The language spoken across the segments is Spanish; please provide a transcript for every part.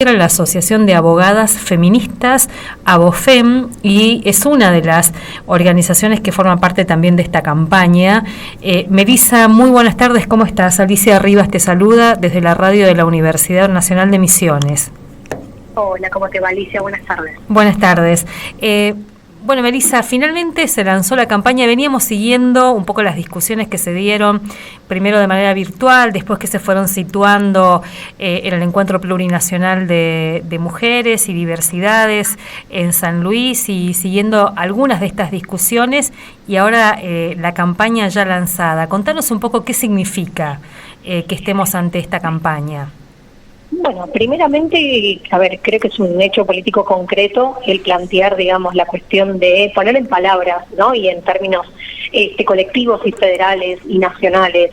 La Asociación de Abogadas Feministas, ABOFEM, y es una de las organizaciones que forma parte también de esta campaña. Melissa, muy buenas tardes, ¿cómo estás? Alicia Rivas te saluda desde la radio de la Universidad Nacional de Misiones. Hola, ¿cómo te va, Alicia? Buenas tardes. Buenas tardes. Bueno, Melissa, finalmente se lanzó la campaña. Veníamos siguiendo un poco las discusiones que se dieron, primero de manera virtual, después que se fueron situando en el Encuentro Plurinacional de Mujeres y Diversidades en San Luis, y siguiendo algunas de estas discusiones, y ahora la campaña ya lanzada. Contanos un poco qué significa que estemos ante esta campaña. Bueno, primeramente, creo que es un hecho político concreto el plantear, digamos, la cuestión de poner en palabras, ¿no? Y en términos colectivos y federales y nacionales,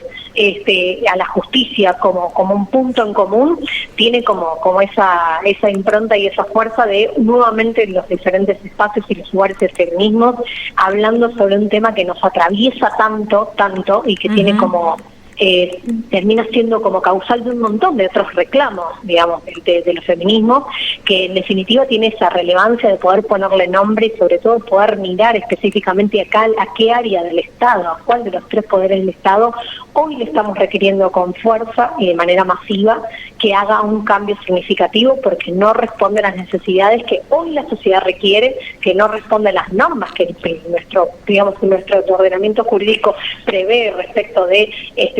a la justicia como un punto en común, tiene como esa impronta y esa fuerza de nuevamente en los diferentes espacios y los lugares de feminismo, hablando sobre un tema que nos atraviesa tanto, y que tiene como termina siendo como causal de un montón de otros reclamos, digamos, de los feminismos, que en definitiva tiene esa relevancia de poder ponerle nombre y sobre todo poder mirar específicamente a qué área del Estado, a cuál de los tres poderes del Estado hoy le estamos requiriendo con fuerza y de manera masiva que haga un cambio significativo, porque no responde a las necesidades que hoy la sociedad requiere, que no responde a las normas que nuestro ordenamiento jurídico prevé respecto de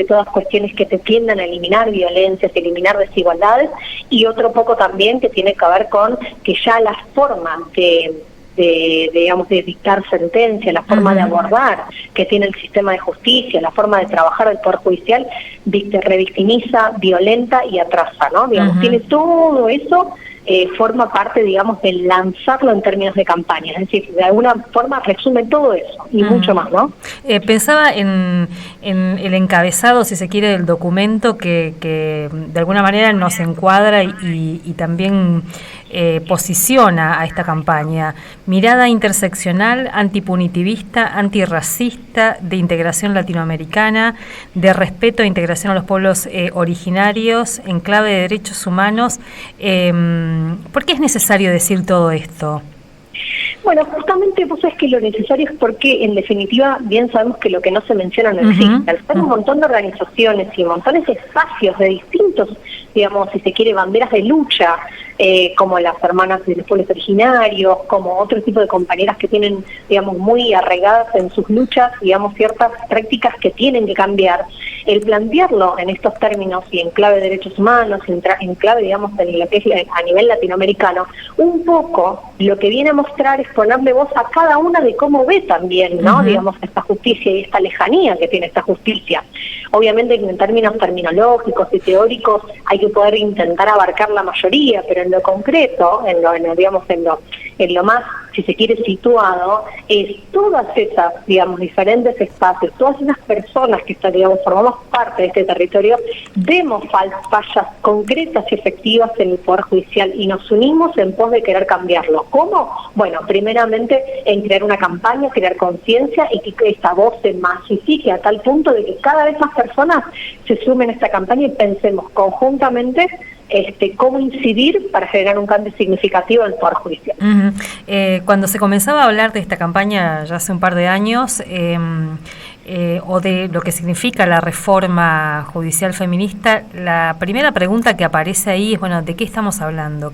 todas cuestiones que te tiendan a eliminar violencias, eliminar desigualdades, y otro poco también que tiene que ver con que ya las formas de dictar sentencia, la forma de abordar que tiene el sistema de justicia, la forma de trabajar del Poder Judicial, revictimiza, violenta y atrasa, ¿no? Digamos, tiene todo eso, forma parte, digamos, de lanzarlo en términos de campaña, es decir, de alguna forma resume todo eso y mucho más, ¿no? Pensaba en el encabezado, si se quiere, del documento que de alguna manera nos encuadra y también posiciona a esta campaña: mirada interseccional, antipunitivista, antirracista, de integración latinoamericana, de respeto e integración a los pueblos originarios, en clave de derechos humanos. ¿Por qué es necesario decir todo esto? Bueno, justamente vos sabés que lo necesario es porque, en definitiva, bien sabemos que lo que no se menciona no existe. Al ser un montón de organizaciones y montones de espacios de distintos, digamos, si se quiere, banderas de lucha, como las hermanas de los pueblos originarios, como otro tipo de compañeras que tienen, digamos, muy arraigadas en sus luchas, digamos, ciertas prácticas que tienen que cambiar. El plantearlo en estos términos y en clave de derechos humanos, en clave, digamos, en lo que es a nivel latinoamericano, un poco lo que viene a mostrar es ponerle voz a cada una de cómo ve también, ¿no? Digamos, esta justicia y esta lejanía que tiene esta justicia. Obviamente en términos terminológicos y teóricos hay que poder intentar abarcar la mayoría, pero en lo concreto, en lo más, si se quiere, situado, es todas esas, digamos, diferentes espacios, todas esas personas que digamos, formamos parte de este territorio, vemos fallas concretas y efectivas en el Poder Judicial y nos unimos en pos de querer cambiarlo. ¿Cómo? Bueno, primeramente en crear una campaña, crear conciencia y que esta voz se masifique a tal punto de que cada vez más personas se sumen a esta campaña y pensemos conjuntamente cómo incidir para generar un cambio significativo en el Poder Judicial. Cuando se comenzaba a hablar de esta campaña ya hace un par de años, o de lo que significa la reforma judicial feminista, la primera pregunta que aparece ahí es, bueno, ¿de qué estamos hablando?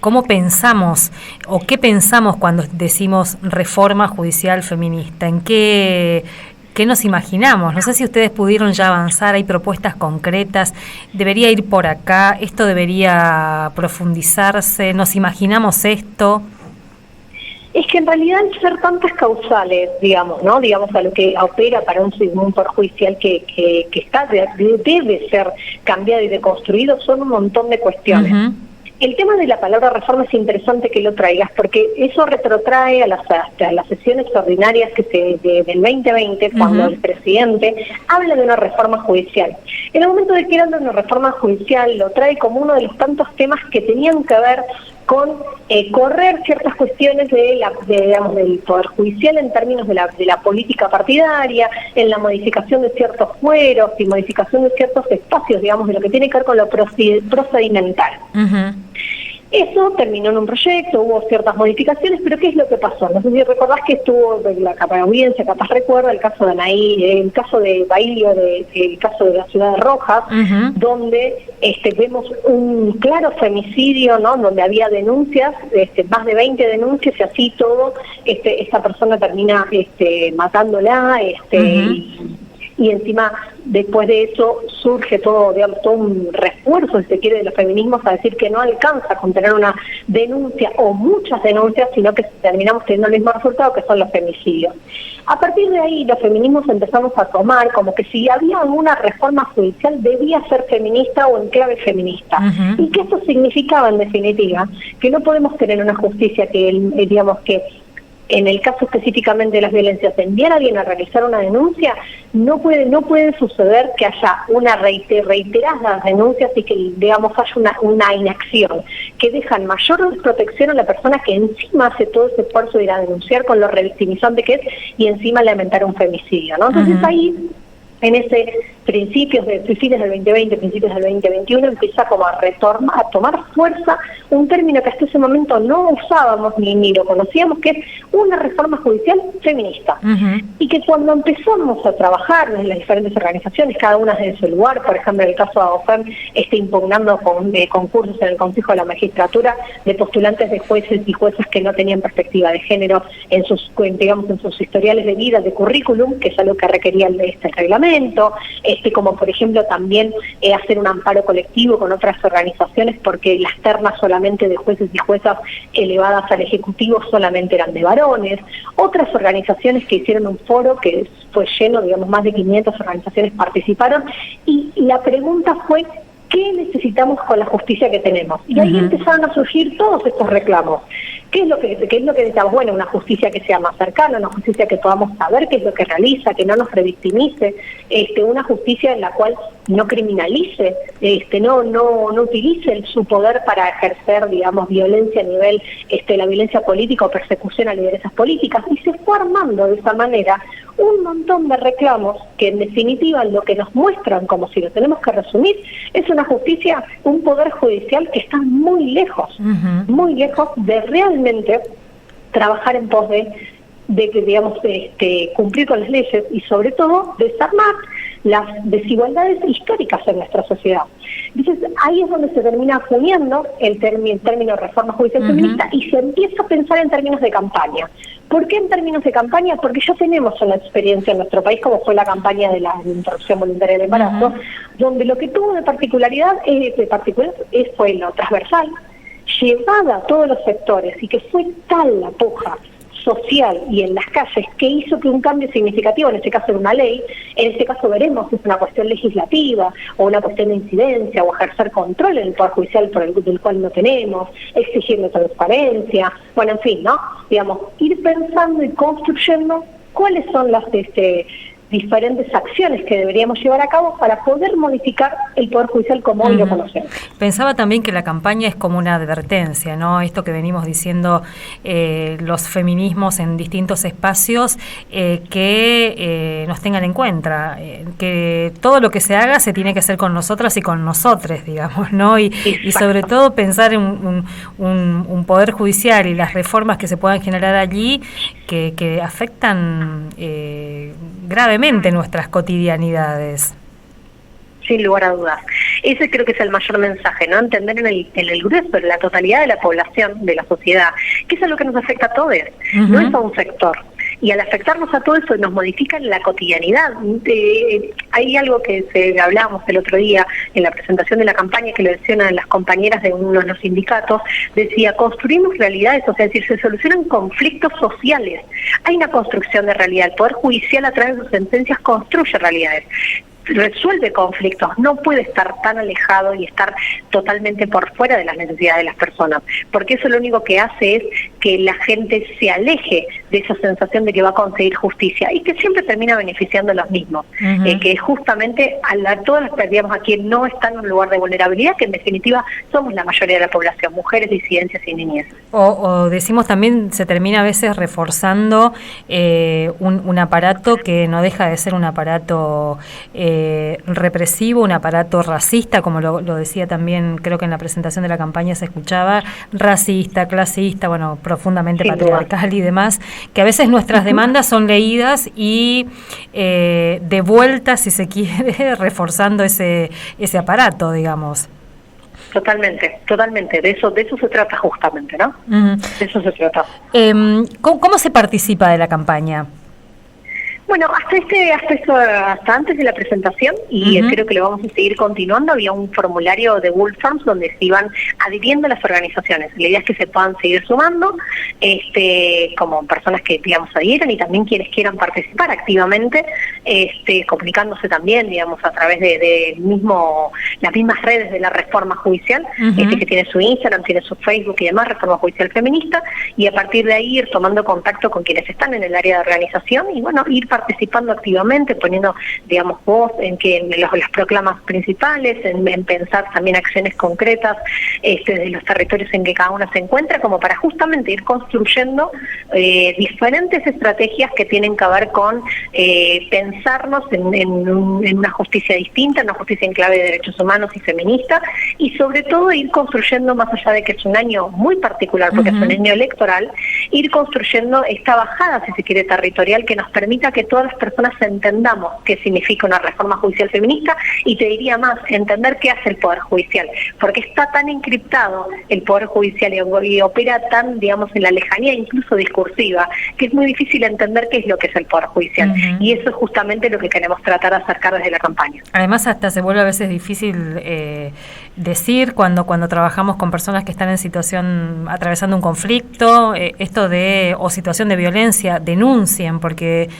¿Cómo pensamos o qué pensamos cuando decimos reforma judicial feminista? ¿En qué nos imaginamos? No sé si ustedes pudieron ya avanzar, hay propuestas concretas, debería ir por acá, esto debería profundizarse, nos imaginamos esto. Es que en realidad, al ser tantas causales, digamos, ¿no? Digamos, a lo que opera para un Poder Judicial que debe ser cambiado y deconstruido, son un montón de cuestiones. El tema de la palabra reforma es interesante que lo traigas, porque eso retrotrae a las sesiones ordinarias del 2020, cuando el presidente habla de una reforma judicial. En el momento de que habla de una reforma judicial, lo trae como uno de los tantos temas que tenían que ver con correr ciertas cuestiones digamos, del Poder Judicial en términos de la política partidaria, en la modificación de ciertos fueros y modificación de ciertos espacios, digamos, de lo que tiene que ver con lo procedimental. Uh-huh. Eso terminó en un proyecto, hubo ciertas modificaciones, pero ¿qué es lo que pasó? No sé si recordás que estuvo la audiencia, capaz recuerda el caso de Anaí, el caso de Bailio, el caso de la ciudad de Rojas, uh-huh. donde vemos un claro femicidio, ¿no? Donde había denuncias, más de 20 denuncias, y así todo, esta persona termina matándola, uh-huh. Y encima, después de eso, surge todo, digamos, todo un refuerzo, si se quiere, de los feminismos a decir que no alcanza con tener una denuncia o muchas denuncias, sino que terminamos teniendo el mismo resultado, que son los femicidios. A partir de ahí, los feminismos empezamos a tomar como que si había alguna reforma judicial debía ser feminista o en clave feminista. Uh-huh. Y que eso significaba, en definitiva, que no podemos tener una justicia que, digamos, que en el caso específicamente de las violencias, enviar a alguien a realizar una denuncia, no puede suceder que haya una reiteradas denuncias y que, digamos, haya una inacción, que dejan mayor protección a la persona que encima hace todo ese esfuerzo de ir a denunciar con lo revictimizante que es y encima lamentar un femicidio, ¿no? Entonces uh-huh. ahí, en ese fines del 2020, principios del 2021, empieza como a tomar fuerza un término que hasta ese momento no usábamos ni lo conocíamos, que es una reforma judicial feminista. Uh-huh. Y que cuando empezamos a trabajar desde las diferentes organizaciones, cada una desde su lugar, por ejemplo, en el caso de AOFEM, impugnando concursos en el Consejo de la Magistratura de postulantes de jueces y juezas que no tenían perspectiva de género en sus historiales de vida, de currículum, que es algo que requería este reglamento, como por ejemplo también hacer un amparo colectivo con otras organizaciones, porque las ternas solamente de jueces y juezas elevadas al Ejecutivo solamente eran de varones, otras organizaciones que hicieron un foro que fue lleno, digamos, más de 500 organizaciones participaron, y la pregunta fue: ¿qué necesitamos con la justicia que tenemos? Y ahí uh-huh. empezaron a surgir todos estos reclamos. ¿Qué es lo que necesitamos? Bueno, una justicia que sea más cercana, una justicia que podamos saber qué es lo que realiza, que no nos revictimice, una justicia en la cual no criminalice, no utilice su poder para ejercer, digamos, violencia a nivel, la violencia política o persecución a lideresas políticas. Y se fue armando de esa manera un montón de reclamos que en definitiva lo que nos muestran, como si lo tenemos que resumir, es una justicia, un poder judicial que está muy lejos de realmente trabajar en pos de digamos, cumplir con las leyes y sobre todo desarmar las desigualdades históricas en nuestra sociedad. Entonces ahí es donde se termina uniendo el término reforma judicial feminista uh-huh. y se empieza a pensar en términos de campaña. ¿Por qué en términos de campaña? Porque ya tenemos una experiencia en nuestro país, como fue la campaña de la interrupción voluntaria del embarazo, uh-huh. donde lo que tuvo de particularidad fue lo transversal, llevada a todos los sectores, y que fue tal la puja social y en las calles que hizo que un cambio significativo, en este caso en una ley, en este caso veremos si es una cuestión legislativa o una cuestión de incidencia o ejercer control en el Poder Judicial del cual no tenemos, exigiendo transparencia, bueno, en fin, ¿no? Digamos, ir pensando y construyendo cuáles son las diferentes acciones que deberíamos llevar a cabo para poder modificar el Poder Judicial como hoy lo conocemos. Pensaba también que la campaña es como una advertencia, ¿no? Esto que venimos diciendo los feminismos en distintos espacios, que nos tengan en cuenta, que todo lo que se haga se tiene que hacer con nosotras y con nosotres, digamos, ¿no? Y sobre todo pensar en un Poder Judicial y las reformas que se puedan generar allí que afectan gravemente nuestras cotidianidades. Sin lugar a dudas. Ese creo que es el mayor mensaje, ¿no? Entender en el grueso, en la totalidad de la población, de la sociedad, que es algo que nos afecta a todos, uh-huh. no es a un sector. Y al afectarnos a todo eso nos modifica la cotidianidad. Hay algo que hablábamos el otro día en la presentación de la campaña, que lo mencionan las compañeras de uno de los sindicatos, decía: construimos realidades, o sea, es decir, se solucionan conflictos sociales. Hay una construcción de realidad. El Poder Judicial, a través de sus sentencias, construye realidades. resuelve conflictos, no puede estar tan alejado y estar totalmente por fuera de las necesidades de las personas, porque eso lo único que hace es que la gente se aleje de esa sensación de que va a conseguir justicia y que siempre termina beneficiando a los mismos, que es justamente todas las personas, digamos, a quien no están en un lugar de vulnerabilidad, que en definitiva somos la mayoría de la población, mujeres, disidencias y niñez. O decimos también, se termina a veces reforzando un aparato que no deja de ser un aparato represivo, un aparato racista, como lo decía también, creo que en la presentación de la campaña se escuchaba, racista, clasista, bueno, profundamente patriarcal y demás, que a veces nuestras demandas son leídas y devueltas, si se quiere, reforzando ese aparato, digamos. Totalmente, de eso se trata justamente, ¿no? De eso se trata. ¿Cómo se participa de la campaña? Bueno, hasta antes de la presentación, y creo que lo vamos a seguir continuando, había un formulario de Google Forms donde se iban adhiriendo las organizaciones. La idea es que se puedan seguir sumando, como personas que, digamos, adhieran y también quienes quieran participar activamente, comunicándose también, digamos, a través de las mismas redes de la Reforma Judicial, que tiene su Instagram, tiene su Facebook y demás, Reforma Judicial Feminista, y a partir de ahí ir tomando contacto con quienes están en el área de organización y, bueno, ir participando activamente, poniendo, digamos, voz en las proclamas principales, en pensar también acciones concretas de los territorios en que cada una se encuentra, como para justamente ir construyendo diferentes estrategias que tienen que ver con pensarnos en una justicia distinta, una justicia en clave de derechos humanos y feminista, y sobre todo ir construyendo, más allá de que es un año muy particular, porque es un año electoral, ir construyendo esta bajada, si se quiere, territorial, que nos permita que todas las personas entendamos qué significa una reforma judicial feminista, y te diría más, entender qué hace el Poder Judicial, porque está tan encriptado el Poder Judicial y opera tan, digamos, en la lejanía incluso discursiva, que es muy difícil entender qué es lo que es el Poder Judicial, y eso es justamente lo que queremos tratar de acercar desde la campaña. Además, hasta se vuelve a veces difícil decir cuando trabajamos con personas que están en situación, atravesando un conflicto, o situación de violencia, denuncien, porque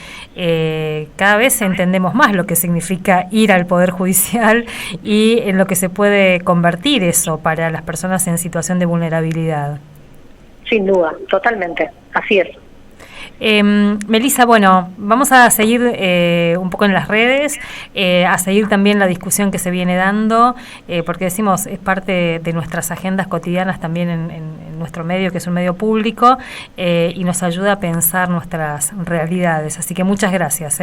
cada vez entendemos más lo que significa ir al Poder Judicial y en lo que se puede convertir eso para las personas en situación de vulnerabilidad. Sin duda, totalmente, así es. Melissa, bueno, vamos a seguir un poco en las redes, a seguir también la discusión que se viene dando, porque decimos, es parte de nuestras agendas cotidianas también en nuestro medio, que es un medio público, y nos ayuda a pensar nuestras realidades. Así que muchas gracias.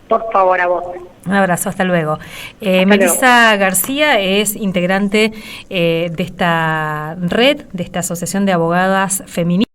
Por favor, a vos. Un abrazo, hasta luego. Melissa García es integrante de esta red, de esta Asociación de Abogadas Feministas.